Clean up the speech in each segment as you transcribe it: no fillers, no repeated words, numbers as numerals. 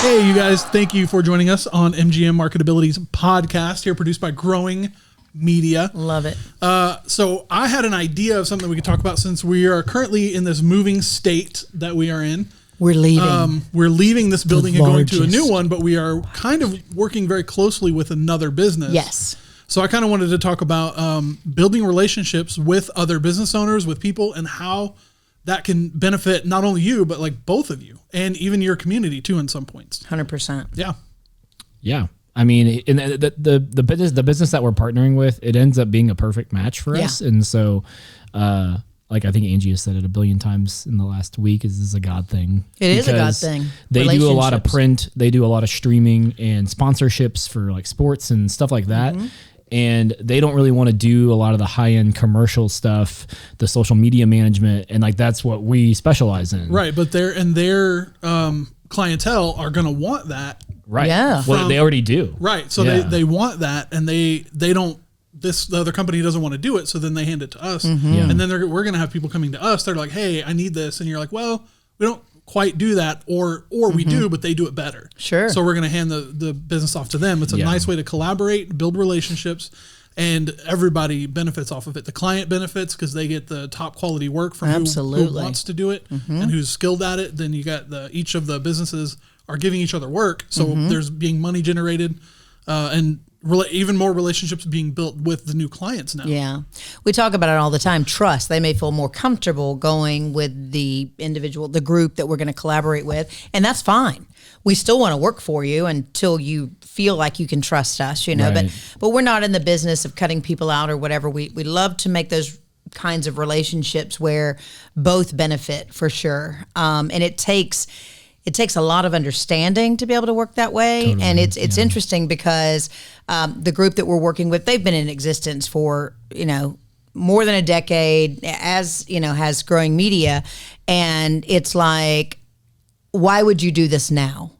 Hey, you guys, thank you for joining us on MGM MarketAbilities podcast here, produced by Growing Media. Love it. So I had an idea of something we could talk about since we are currently in this moving state that we are in. We're leaving. We're leaving this building and going to a new one, but we are kind of working very closely with another business. Yes. So I kind of wanted to talk about building relationships with other business owners, with people, and how that can benefit not only you, but like both of you and even your community too in some points. 100%. Yeah. Yeah. I mean, in the business that we're partnering with, it ends up being a perfect match for us. And so, like I think Angie has said it a billion times in the last week, this is a God thing. It is a God thing. They do a lot of print, they do a lot of streaming and sponsorships for like sports and stuff like that. Mm-hmm. And they don't really want to do a lot of the high-end commercial stuff, the social media management, and like that's what we specialize in. Right, but their clientele are going to want that. Right. Yeah. Well, they already do. Right. So they want that, and they don't. The other company doesn't want to do it, so then they hand it to us, and then we're going to have people coming to us. They're like, "Hey, I need this," and you're like, "Well, we don't quite do that, or we do, but they do it better." Sure. So we're going to hand the business off to them. It's a nice way to collaborate, build relationships, and everybody benefits off of it. The client benefits because they get the top quality work from who wants to do it and who's skilled at it. Then you got each of the businesses are giving each other work, so there's being money generated, and even more relationships being built with the new clients now. Yeah. We talk about it all the time. Trust. They may feel more comfortable going with the individual, the group that we're going to collaborate with. And that's fine. We still want to work for you until you feel like you can trust us, you know, Right. but we're not in the business of cutting people out or whatever. We love to make those kinds of relationships where both benefit for sure. And it takes a lot of understanding to be able to work that way. Totally. And it's interesting because the group that we're working with, they've been in existence for, more than a decade, as, has Growing Media. And it's like, why would you do this now?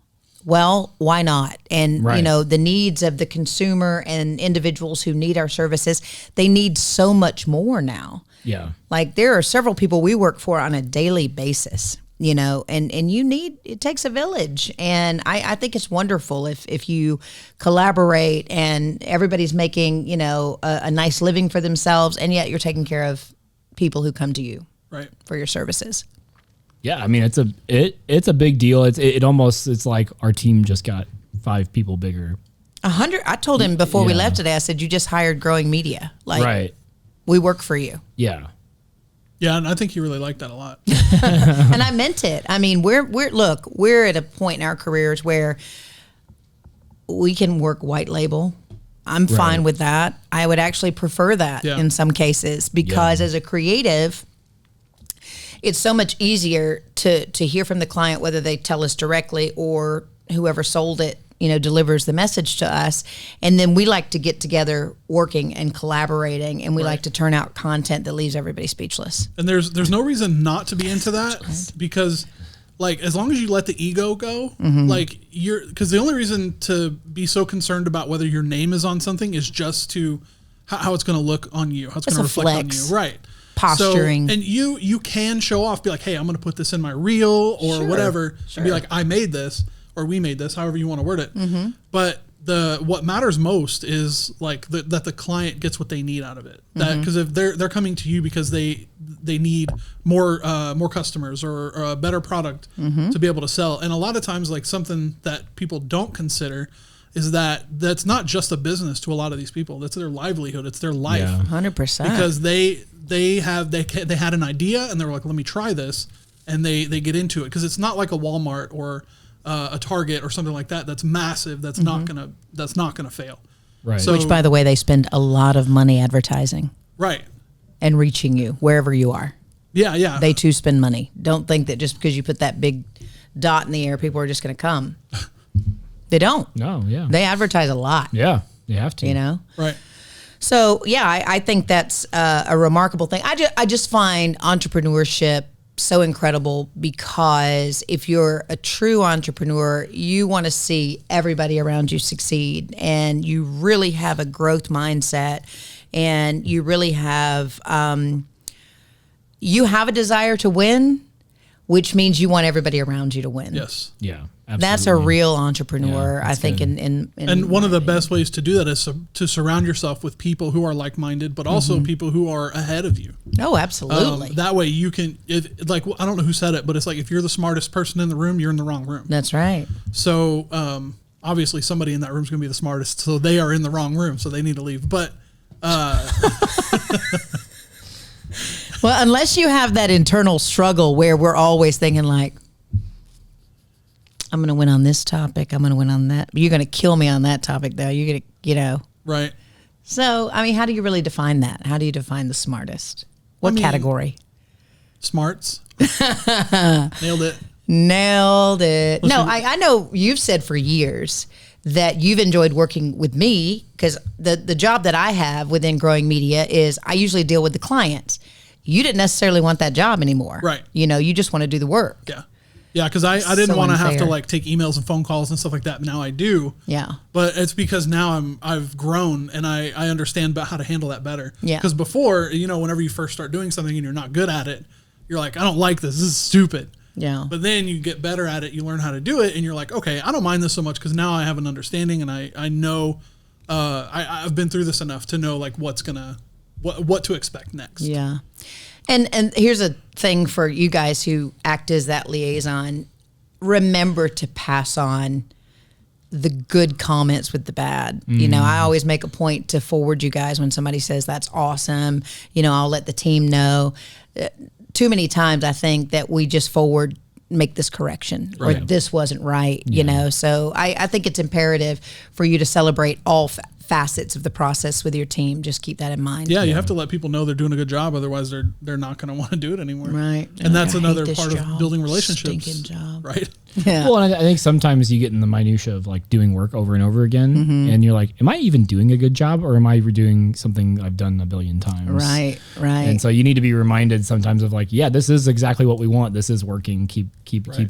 Well, why not? And, right. The needs of the consumer and individuals who need our services, they need so much more now. Yeah. Like there are several people we work for on a daily basis. And it takes a village. And I think it's wonderful if you collaborate and everybody's making, a nice living for themselves, and yet you're taking care of people who come to you right. for your services. Yeah. I mean, it's a big deal. It's like our team just got 5 people bigger. 100. I told him before we left today, I said, you just hired Growing Media. Like, right. We work for you. Yeah. Yeah, and I think he really liked that a lot. And I meant it. I mean, we're at a point in our careers where we can work white label. I'm fine with that. I would actually prefer that in some cases because as a creative, it's so much easier to hear from the client, whether they tell us directly or whoever sold it, delivers the message to us. And then we like to get together working and collaborating, and we like to turn out content that leaves everybody speechless. And there's no reason not to be into that because like, as long as you let the ego go, like because the only reason to be so concerned about whether your name is on something is just to how it's going to look on you, how it's going to reflect on you. Right. Posturing. So, and you can show off, be like, hey, I'm going to put this in my reel or whatever, and be like, I made this. Or we made this, however you want to word it. Mm-hmm. But what matters most is like that the client gets what they need out of it. Because if they're coming to you because they need more customers or a better product to be able to sell. And a lot of times, like something that people don't consider is that's not just a business to a lot of these people. That's their livelihood. It's their life. 100%. Because they had an idea and they were like, let me try this, and they get into it because it's not like a Walmart or a Target or something like that. That's massive. That's not gonna fail. Right. So, which, by the way, they spend a lot of money advertising. Right. And reaching you wherever you are. Yeah, yeah. They too spend money. Don't think that just because you put that big dot in the air, people are just going to come. They don't. No. Yeah. They advertise a lot. Yeah. They have to. Right. So yeah, I think that's a remarkable thing. I just find entrepreneurship so incredible because if you're a true entrepreneur, you want to see everybody around you succeed, and you really have a growth mindset, and you really have you have a desire to win, which means you want everybody around you to win. Yes. Yeah. Absolutely. That's a real entrepreneur, I think. And one of the best ways to do that is to surround yourself with people who are like-minded, but also people who are ahead of you. Oh, absolutely. That way you can, like, I don't know who said it, but it's like, if you're the smartest person in the room, you're in the wrong room. That's right. So obviously somebody in that room is going to be the smartest, so they are in the wrong room, so they need to leave. But well, unless you have that internal struggle where we're always thinking like, I'm going to win on this topic, I'm going to win on that. You're going to kill me on that topic, though. You're going to, Right. So, I mean, how do you really define that? How do you define the smartest? What category? Smarts. Nailed it. Nailed it. No, I know you've said for years that you've enjoyed working with me because the job that I have within growing media is I usually deal with the clients. You didn't necessarily want that job anymore. Right. You just want to do the work. Yeah. Yeah, because I didn't want to have to like take emails and phone calls and stuff like that. Now I do. Yeah. But it's because now I've grown and I understand about how to handle that better. Yeah. Because before, whenever you first start doing something and you're not good at it, you're like, I don't like this. This is stupid. Yeah. But then you get better at it. You learn how to do it, and you're like, okay, I don't mind this so much because now I have an understanding and I know I've been through this enough to know like what to expect next. Yeah. And here's a thing for you guys who act as that liaison. Remember to pass on the good comments with the bad. I always make a point to forward you guys when somebody says that's awesome. I'll let the team know. Too many times I think that we just make this correction or this wasn't right, So I think it's imperative for you to celebrate all facets of the process with your team. Just keep that in mind. Yeah, you have to let people know they're doing a good job. Otherwise, they're not going to want to do it anymore. Right. And that's another part of building relationships. Stinking job. Right. Yeah. Well, and I think sometimes you get in the minutia of like doing work over and over again, and you're like, am I even doing a good job, or am I doing something I've done a billion times? Right. And so you need to be reminded sometimes of like, yeah, this is exactly what we want. This is working. Keep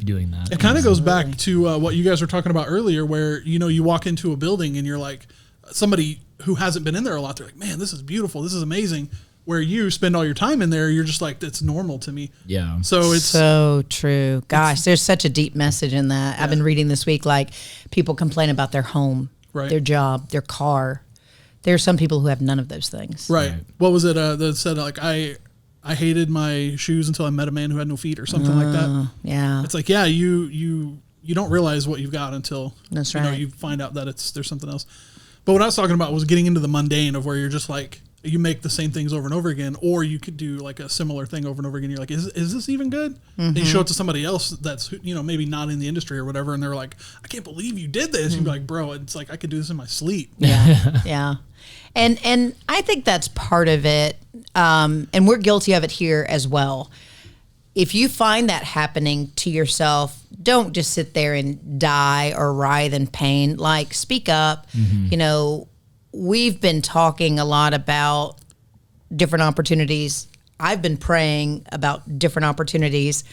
doing that. It kind of goes back to what you guys were talking about earlier, where you walk into a building and you're like, somebody who hasn't been in there a lot, they're like, man, this is beautiful, this is amazing. Where you spend all your time in there, you're just like, it's normal to me. Yeah. So it's so true. Gosh, there's such a deep message in that. Yeah. I've been reading this week, like people complain about their home, their job, their car. There are some people who have none of those things. Right. What was it that said like, I hated my shoes until I met a man who had no feet or something like that. Yeah. It's like, yeah, you don't realize what you've got until that's right. You find out that there's something else. But what I was talking about was getting into the mundane of where you're just like, you make the same things over and over again, or you could do like a similar thing over and over again. You're like, is this even good? And you show it to somebody else that's, maybe not in the industry or whatever. And they're like, I can't believe you did this. You'd be like, bro, it's like, I could do this in my sleep. Yeah. Yeah. And I think that's part of it. And we're guilty of it here as well. If you find that happening to yourself, don't just sit there and die or writhe in pain. Like, speak up. We've been talking a lot about different opportunities. I've been praying about different opportunities.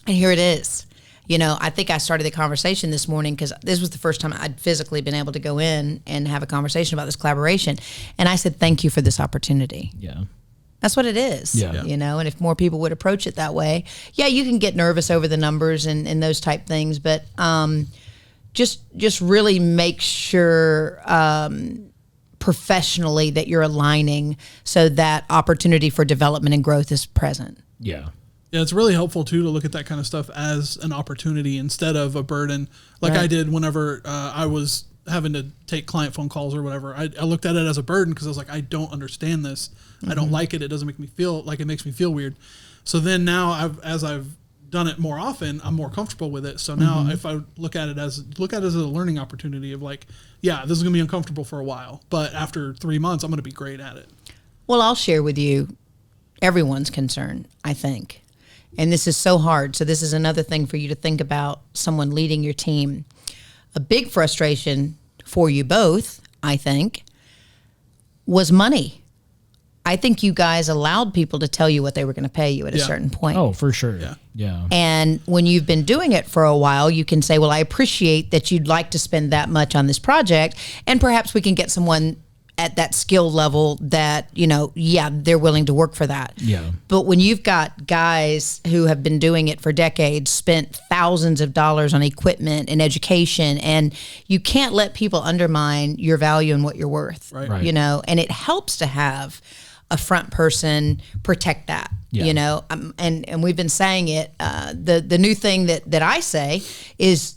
And here it is. I think I started the conversation this morning because this was the first time I'd physically been able to go in and have a conversation about this collaboration. And I said, thank you for this opportunity. Yeah. That's what it is. Yeah. And if more people would approach it that way, you can get nervous over the numbers and those type things, but just really make sure professionally that you're aligning so that opportunity for development and growth is present. Yeah. Yeah, it's really helpful too to look at that kind of stuff as an opportunity instead of a burden, like I did whenever I was having to take client phone calls or whatever. I looked at it as a burden because I was like, I don't understand this. I don't like it. It doesn't make me feel like, it makes me feel weird. So then now as I've done it more often, I'm more comfortable with it. So now if I look at it as a learning opportunity of like, yeah, this is going to be uncomfortable for a while, but after 3 months, I'm going to be great at it. Well, I'll share with you everyone's concern, I think. And this is so hard. So this is another thing for you to think about, someone leading your team. A big frustration for you both, I think, was money. I think you guys allowed people to tell you what they were going to pay you at a certain point. Oh, for sure. Yeah. And when you've been doing it for a while, you can say, well, I appreciate that you'd like to spend that much on this project, and perhaps we can get someone at that skill level that, they're willing to work for that. Yeah. But when you've got guys who have been doing it for decades, spent thousands of dollars on equipment and education, and you can't let people undermine your value and what you're worth, Right. And it helps to have a front person protect that, and we've been saying it. The new thing that I say is,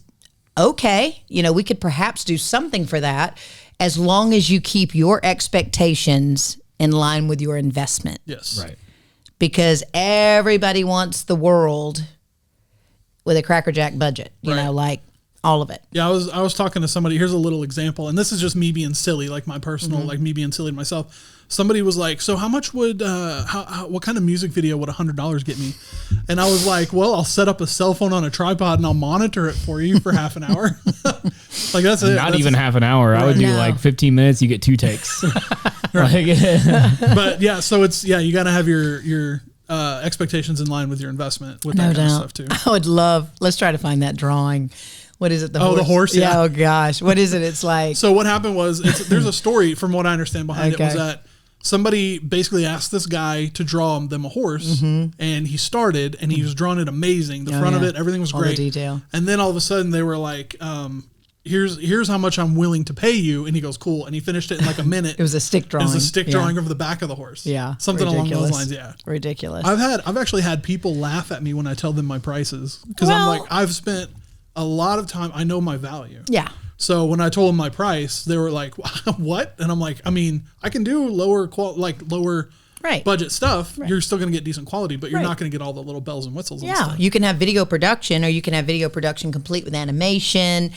okay, we could perhaps do something for that, as long as you keep your expectations in line with your investment. Yes. Right. Because everybody wants the world with a Cracker Jack budget, like all of it. Yeah, I was talking to somebody. Here's a little example, and this is just me being silly, like my personal, like me being silly to myself. Somebody was like, "So how much would what kind of music video would $100 get me?" And I was like, "Well, I'll set up a cell phone on a tripod and I'll monitor it for you for half an hour." Like that's it. Not even half an hour. Right. I would do like 15 minutes. You get 2 takes. But yeah, so you got to have your expectations in line with your investment with that kind of stuff too. I would love. Let's try to find that drawing. What is it? The horse. Yeah. Oh gosh, what is it? It's like. So what happened was, there's a story from what I understand behind it, was that somebody basically asked this guy to draw them a horse, and he started, and he was drawing it amazing. The front of it, everything was great. All the detail. And then all of a sudden they were like, here's how much I'm willing to pay you. And he goes, cool. And he finished it in like a minute. It was a stick drawing. It was a stick drawing of the back of the horse. Yeah. Something along those lines. Yeah. Ridiculous. I've actually had people laugh at me when I tell them my prices, because I'm like, I've spent a lot of time. I know my value. Yeah. So when I told them my price, they were like, what? And I'm like, I mean, I can do lower budget stuff. Right. You're still going to get decent quality, but you're not going to get all the little bells and whistles. Yeah. And stuff. You can have video production, or you can have video production complete with animation,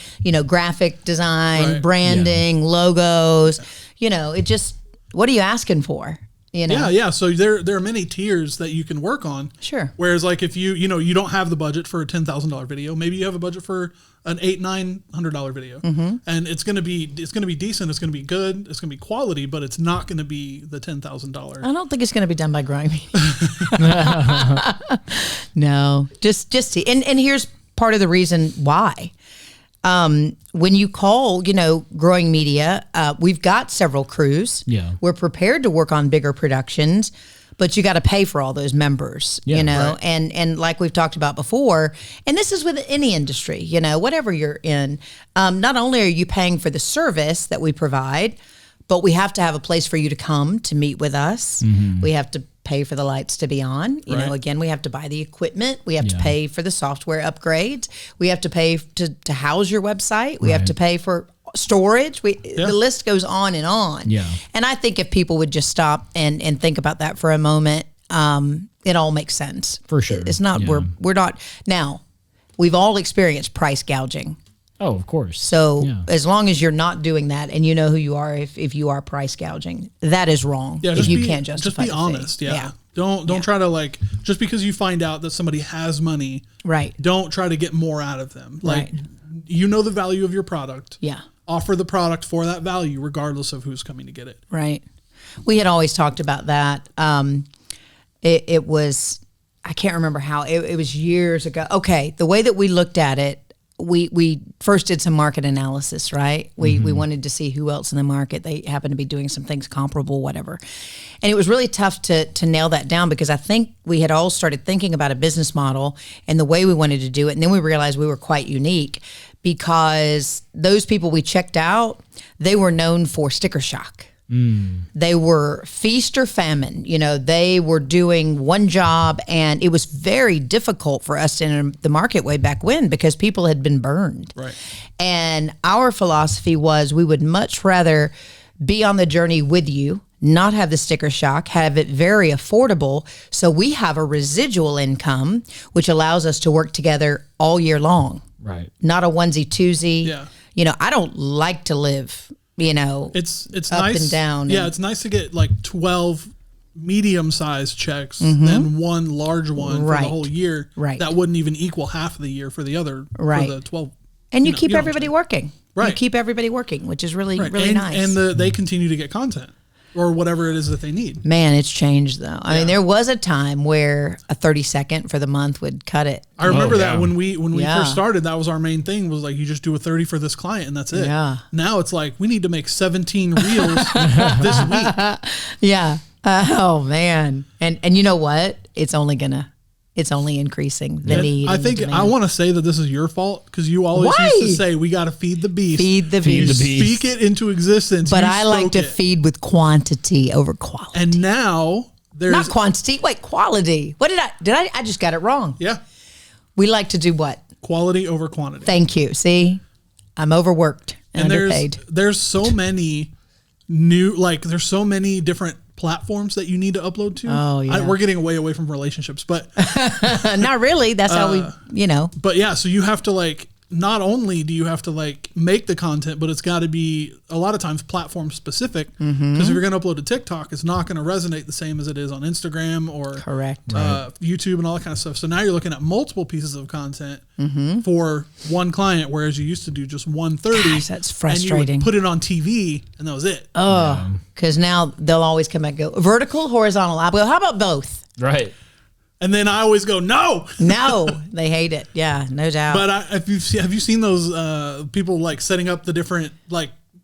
graphic design, branding, logos, it just, what are you asking for? Yeah. So there are many tiers that you can work on. Sure. Whereas like if you don't have the budget for a $10,000 video, maybe you have a budget for an $800-900 video, and it's gonna be decent. It's gonna be good. It's gonna be quality, but it's not gonna be the $10,000. I don't think it's gonna be done by Grimy. No, just see. And here's part of the reason why. When you call, Growing Media, we've got several crews. Yeah. We're prepared to work on bigger productions, but you got to pay for all those members, right. and like we've talked about before, and this is with any industry, whatever you're in, not only are you paying for the service that we provide, but we have to have a place for you to come to meet with us. We have to pay for the lights to be on. Again, we have to buy the equipment. We have to pay for the software upgrades. We have to pay to house your website. We have to pay for storage. The list goes on and on. Yeah. And I think if people would just stop and think about that for a moment, it all makes sense. For sure. It's not, we're not, now, we've all experienced price gouging. Oh, of course. So as long as you're not doing that, and you know who you are, if you are price gouging, that is wrong. Yeah, if you can't justify. Just be honest. Yeah. Don't try to just because you find out that somebody has money. Right. Don't try to get more out of them. Like, you know the value of your product. Yeah. Offer the product for that value, regardless of who's coming to get it. Right. We had always talked about that. It was, I can't remember how, it was years ago. Okay. The way that we looked at it, we first did some market analysis, right? We wanted to see who else in the market. They happened to be doing some things comparable, whatever. And it was really tough to nail that down, because I think we had all started thinking about a business model and the way we wanted to do it. And then we realized we were quite unique, because those people we checked out, they were known for sticker shock. They were feast or famine. They were doing one job, and it was very difficult for us to enter the market way back when, because people had been burned. Right. And our philosophy was, we would much rather be on the journey with you, not have the sticker shock, have it very affordable, so we have a residual income, which allows us to work together all year long. Right. Not a onesie twosie. Yeah. I don't like to live, it's up nice and down. Yeah, it's nice to get like 12 medium-sized checks, then one large one for the whole year. Right. That wouldn't even equal half of the year for the other, for the 12. And you keep everybody working. Right. You keep everybody working, which is really and, nice. And they continue to get content. or whatever it is that they need. Man, it's changed though. I mean, there was a time where a 30-second for the month would cut it. I remember that when we first started, that was our main thing, was like, you just do a 30 for this client and that's it. Yeah. Now it's like, we need to make 17 reels this week. Yeah. Oh man. And you know what? It's only increasing the need. I think I want to say that this is your fault, because you always used to say, we got to feed the beast. Feed the beast. Speak it into existence. But I like to feed with quantity over quality. And now there's not quantity. Wait, quality. What did I just got it wrong. Yeah. We like to do what? Quality over quantity. Thank you. See, I'm overworked and underpaid. There's so many there's so many different platforms that you need to upload to. Oh yeah. We're getting away from relationships, but not really. That's how we, But yeah, so you have to not only do you have to make the content, but it's got to be a lot of times platform specific, because if you're going to upload to TikTok, it's not going to resonate the same as it is on Instagram or YouTube and all that kind of stuff. So now you're looking at multiple pieces of content for one client, whereas you used to do just 130. Gosh, that's frustrating. And you would put it on TV and that was it. Oh, because now they'll always come back and go vertical, horizontal. I'll go, how about both? Right. And then I always go, no. They hate it. Yeah, no doubt. But have you seen those people setting up the different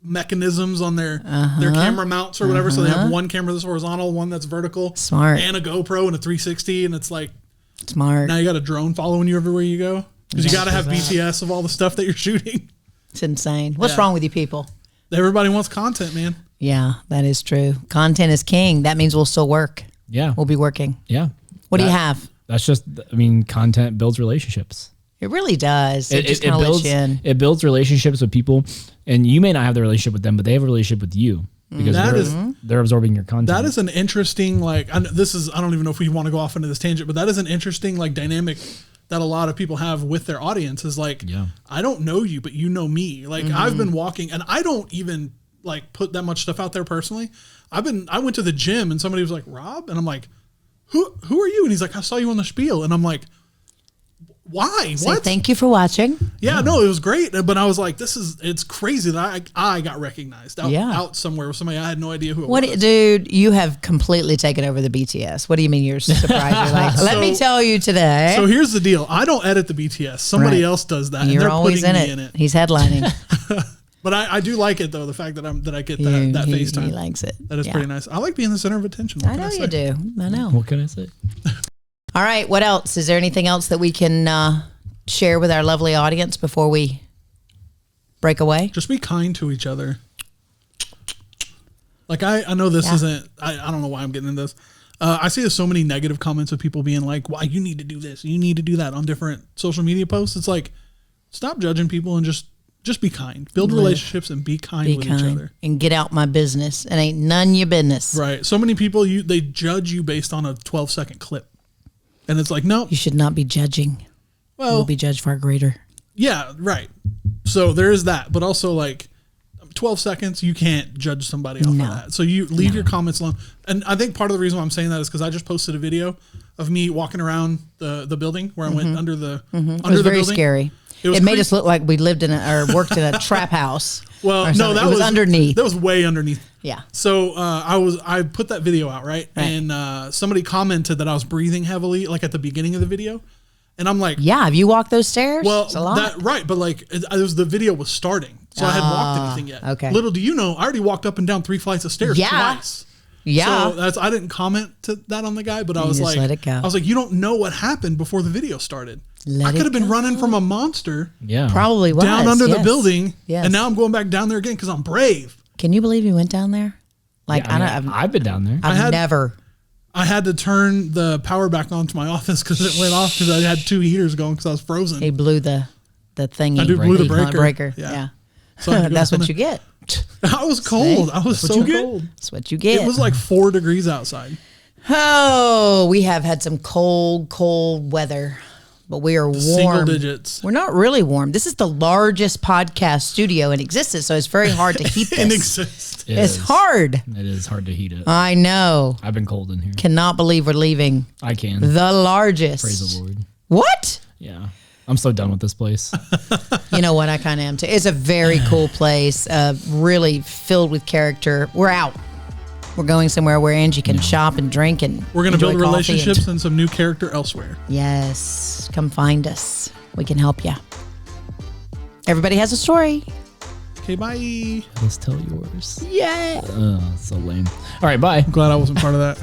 mechanisms on their camera mounts or whatever? So they have one camera that's horizontal, one that's vertical, smart, and a GoPro and a 360, and it's smart. Now you got a drone following you everywhere you go, because you got to have BTS of all the stuff that you're shooting. It's insane. What's wrong with you people? Everybody wants content, man. Yeah, that is true. Content is king. That means we'll still work. Yeah, we'll be working. Yeah. What do you have? That's just, content builds relationships. It really does. It builds relationships with people, and you may not have the relationship with them, but they have a relationship with you because they're absorbing your content. That is an interesting, I don't even know if we want to go off into this tangent, but that is an interesting dynamic that a lot of people have with their audience is I don't know you, but you know me. I've been walking, and I don't even put that much stuff out there personally. I went to the gym and somebody was like, Rob? And I'm like, Who are you? And he's like, I saw you on the spiel. And I'm like, why? What? Thank you for watching. Yeah, no, it was great. But I was like, it's crazy that I got recognized out somewhere with somebody. I had no idea who it was. Dude, you have completely taken over the BTS. What do you mean you're surprised? You're let me tell you today. So here's the deal. I don't edit the BTS. Somebody else does that. You're and they're always putting me in it. He's headlining. But I do like it, though, the fact that I get that FaceTime. He likes it. That is pretty nice. I like being the center of attention. I know you do. I know. What can I say? All right. What else? Is there anything else that we can share with our lovely audience before we break away? Just be kind to each other. I know this isn't, I don't know why I'm getting into this. I see so many negative comments of people being like, why you need to do this, you need to do that on different social media posts. It's stop judging people and just be kind. Build relationships and be kind with each other. And get out my business. It ain't none your business. Right. So many people, they judge you based on a 12-second clip. And it's no. You should not be judging. Well, you'll be judged far greater. Yeah, right. So there is that. But also 12 seconds, you can't judge somebody off of that. So you leave your comments alone. And I think part of the reason why I'm saying that is because I just posted a video of me walking around the building where I went under the under it was the very building. Scary. It made us look like we lived in or worked in a trap house. Well, no, that was underneath. That was way underneath. Yeah. So I put that video out, right? And somebody commented that I was breathing heavily, at the beginning of the video, and I'm like, yeah, have you walked those stairs? Well, it's a lot. Right, but it was the video was starting, so I hadn't walked anything yet. Okay. Little do you know, I already walked up and down 3 flights of stairs twice. Yeah. So I didn't comment to that on the guy, but I was like, let it go. I was like, you don't know what happened before the video started. I could have been running from a monster. Yeah. Probably was. Down under the building. Yes. And now I'm going back down there again because I'm brave. Can you believe you went down there? I've been down there. I've never. I had to turn the power back on to my office because it went off because I had 2 heaters going because I was frozen. He blew the thingy. I blew the breaker. Yeah. So that's what you get. I was cold. I was so cold. That's what you get. It was 4 degrees outside. Oh, we have had some cold weather. But we are warm. Single digits. We're not really warm. This is the largest podcast studio in existence, so it's very hard to heat this. In existence. It's hard. It is hard to heat it. I know. I've been cold in here. Cannot believe we're leaving. I can. The largest. Praise the Lord. What? Yeah. I'm so done with this place. You know what? I kind of am too. It's a very cool place, really filled with character. We're out. we're going somewhere where Angie can shop and drink and we're going to build coffee relationships and some new character elsewhere. Yes. Come find us. We can help you. Everybody has a story. Okay, bye. Let's tell yours. Yeah. So lame. All right, bye. I'm glad I wasn't part of that.